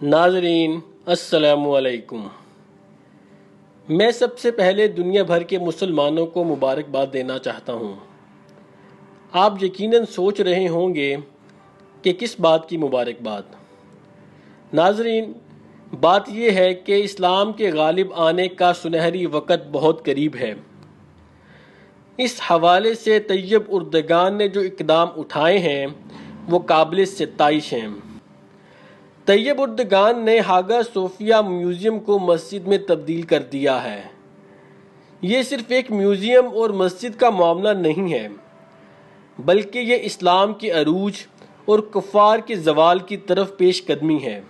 ناظرین السلام علیکم۔ میں سب سے پہلے دنیا بھر کے مسلمانوں کو مبارکباد دینا چاہتا ہوں۔ آپ یقیناً سوچ رہے ہوں گے کہ کس بات کی مبارکباد۔ ناظرین، بات یہ ہے کہ اسلام کے غالب آنے کا سنہری وقت بہت قریب ہے۔ اس حوالے سے طیب اردگان نے جو اقدام اٹھائے ہیں وہ قابل ستائش ہیں۔ طیب اردگان نے ہاگا صوفیہ میوزیم کو مسجد میں تبدیل کر دیا ہے۔ یہ صرف ایک میوزیم اور مسجد کا معاملہ نہیں ہے، بلکہ یہ اسلام کے عروج اور کفار کے زوال کی طرف پیش قدمی ہے۔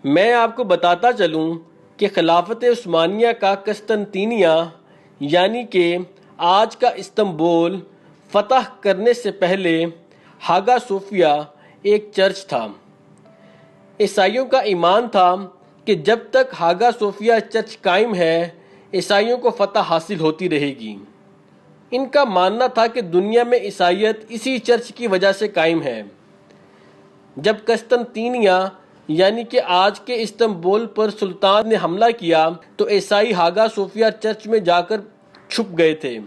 میں آپ کو بتاتا چلوں کہ خلافت عثمانیہ کا قسطنطینیہ یعنی کہ آج کا استنبول فتح کرنے سے پہلے ہاگا صوفیہ ایک چرچ تھا۔ عیسائیوں کا ایمان تھا کہ جب تک ہاگا صوفیہ چرچ قائم ہے عیسائیوں کو فتح حاصل ہوتی رہے گی۔ ان کا ماننا تھا کہ دنیا میں عیسائیت اسی چرچ کی وجہ سے قائم ہے۔ جب قسطنطینیہ یعنی کہ آج کے استنبول پر سلطان نے حملہ کیا تو عیسائی ہاگا صوفیہ چرچ میں جا کر چھپ گئے تھے۔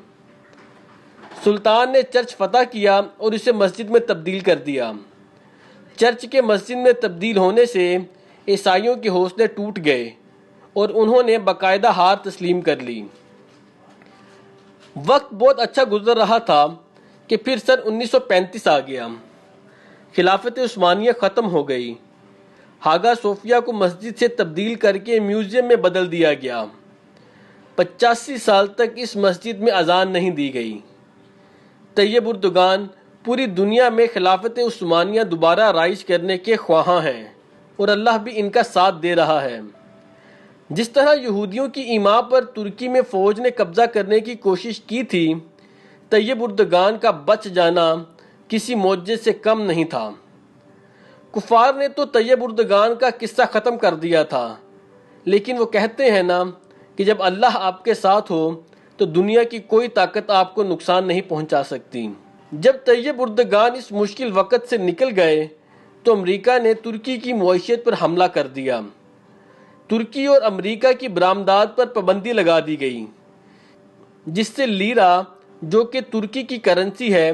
سلطان نے چرچ فتح کیا اور اسے مسجد میں تبدیل کر دیا۔ چرچ کے مسجد میں تبدیل ہونے سے عیسائیوں کے حوصلے ٹوٹ گئے اور انہوں نے باقاعدہ ہار تسلیم کر لی۔ وقت بہت اچھا گزر رہا تھا کہ پھر سن 1935 آ گیا۔ خلافت عثمانیہ ختم ہو گئی۔ ہاگا صوفیہ کو مسجد سے تبدیل کر کے میوزیم میں بدل دیا گیا۔ 85 سال تک اس مسجد میں اذان نہیں دی گئی۔ طیب اردگان پوری دنیا میں خلافت عثمانیہ دوبارہ رائج کرنے کے خواہاں ہیں اور اللہ بھی ان کا ساتھ دے رہا ہے۔ جس طرح یہودیوں کی ایما پر ترکی میں فوج نے قبضہ کرنے کی کوشش کی تھی، طیب اردگان کا بچ جانا کسی معجزے سے کم نہیں تھا۔ کفار نے تو طیب اردگان کا قصہ ختم کر دیا تھا، لیکن وہ کہتے ہیں نا کہ جب اللہ آپ کے ساتھ ہو تو دنیا کی کوئی طاقت آپ کو نقصان نہیں پہنچا سکتی۔ جب طیب اردگان اس مشکل وقت سے نکل گئے تو امریکہ نے ترکی کی معیشت پر حملہ کر دیا۔ ترکی اور امریکہ کی برآمدات پر پابندی لگا دی گئی، جس سے لیرا جو کہ ترکی کی کرنسی ہے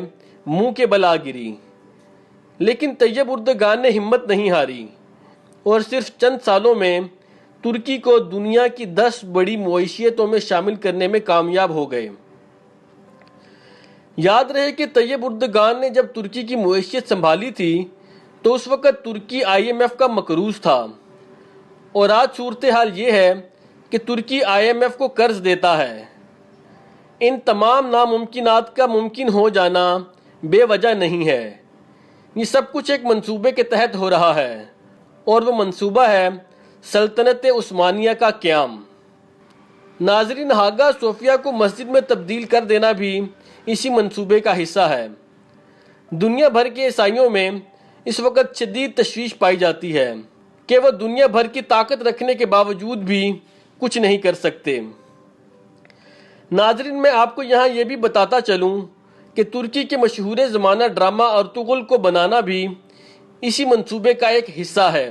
منہ کے بل آ گری۔ لیکن طیب اردگان نے ہمت نہیں ہاری اور صرف چند سالوں میں ترکی کو دنیا کی 10 بڑی معیشتوں میں شامل کرنے میں کامیاب ہو گئے۔ یاد رہے کہ طیب اردگان نے جب ترکی کی معیشت سنبھالی تھی تو اس وقت ترکی IMF کا مقروض تھا، اور آج صورتحال یہ ہے کہ ترکی IMF کو قرض دیتا ہے۔ ان تمام ناممکنات کا ممکن ہو جانا بے وجہ نہیں ہے۔ یہ سب کچھ ایک منصوبے کے تحت ہو رہا ہے، اور وہ منصوبہ ہے سلطنت عثمانیہ کا قیام۔ ناظرین، ہاگا صوفیہ کو مسجد میں تبدیل کر دینا بھی اسی منصوبے کا حصہ ہے۔ دنیا بھر کے عیسائیوں میں اس وقت شدید تشویش پائی جاتی ہے کہ وہ دنیا بھر کی طاقت رکھنے کے باوجود بھی کچھ نہیں کر سکتے۔ ناظرین، میں آپ کو یہاں یہ بھی بتاتا چلوں کہ ترکی کے مشہور زمانہ ڈرامہ ارطغرل کو بنانا بھی اسی منصوبے کا ایک حصہ ہے۔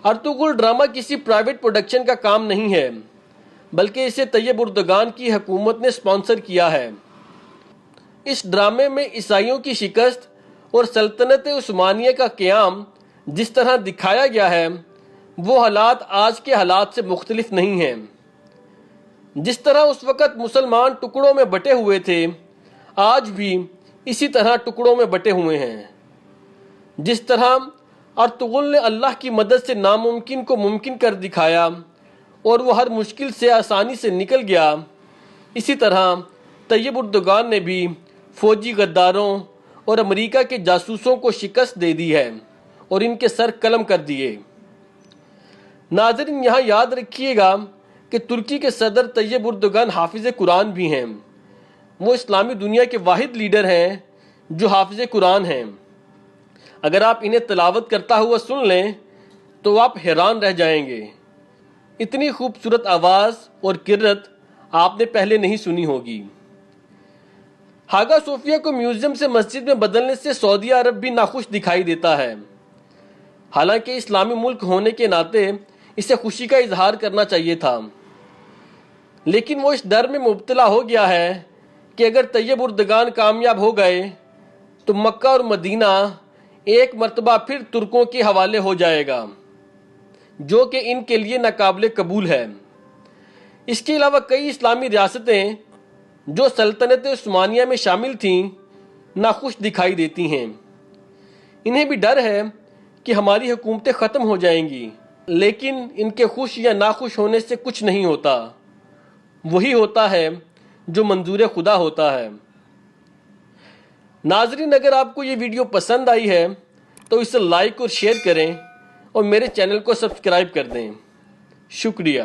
ارطغرل ڈرامہ کسی پرائیویٹ پروڈکشن کا کام نہیں ہے، بلکہ اسے طیب اردگان کی حکومت نے اسپانسر کیا ہے۔ اس ڈرامے میں عیسائیوں کی شکست اور سلطنت عثمانیہ کا قیام جس طرح دکھایا گیا ہے وہ حالات آج کے حالات سے مختلف نہیں ہیں۔ جس طرح اس وقت مسلمان ٹکڑوں میں بٹے ہوئے تھے، آج بھی اسی طرح ٹکڑوں میں بٹے ہوئے ہیں۔ جس طرح ارطغرل نے اللہ کی مدد سے ناممکن کو ممکن کر دکھایا اور وہ ہر مشکل سے آسانی سے نکل گیا، اسی طرح طیب اردگان نے بھی فوجی غداروں اور امریکہ کے جاسوسوں کو شکست دے دی ہے اور ان کے سر قلم کر دیے۔ ناظرین، یہاں یاد رکھیے گا کہ ترکی کے صدر طیب اردگان حافظ قرآن بھی ہیں۔ وہ اسلامی دنیا کے واحد لیڈر ہیں جو حافظ قرآن ہیں۔ اگر آپ انہیں تلاوت کرتا ہوا سن لیں تو آپ حیران رہ جائیں گے۔ اتنی خوبصورت آواز اور قرت آپ نے پہلے نہیں سنی ہوگی۔ ہاگا صوفیہ کو میوزیم سے مسجد میں بدلنے سے سعودی عرب بھی ناخوش دکھائی دیتا ہے۔ حالانکہ اسلامی ملک ہونے کے ناطے اسے خوشی کا اظہار کرنا چاہیے تھا، لیکن وہ اس ڈر میں مبتلا ہو گیا ہے کہ اگر طیب اردگان کامیاب ہو گئے تو مکہ اور مدینہ ایک مرتبہ پھر ترکوں کے حوالے ہو جائے گا، جو کہ ان کے لیے ناقابل قبول ہے۔ اس کے علاوہ کئی اسلامی ریاستیں جو سلطنت عثمانیہ میں شامل تھیں ناخوش دکھائی دیتی ہیں۔ انہیں بھی ڈر ہے کہ ہماری حکومتیں ختم ہو جائیں گی، لیکن ان کے خوش یا ناخوش ہونے سے کچھ نہیں ہوتا، وہی ہوتا ہے جو منظور خدا ہوتا ہے۔ ناظرین، اگر آپ کو یہ ویڈیو پسند آئی ہے تو اسے لائک اور شیئر کریں اور میرے چینل کو سبسکرائب کر دیں۔ شکریہ۔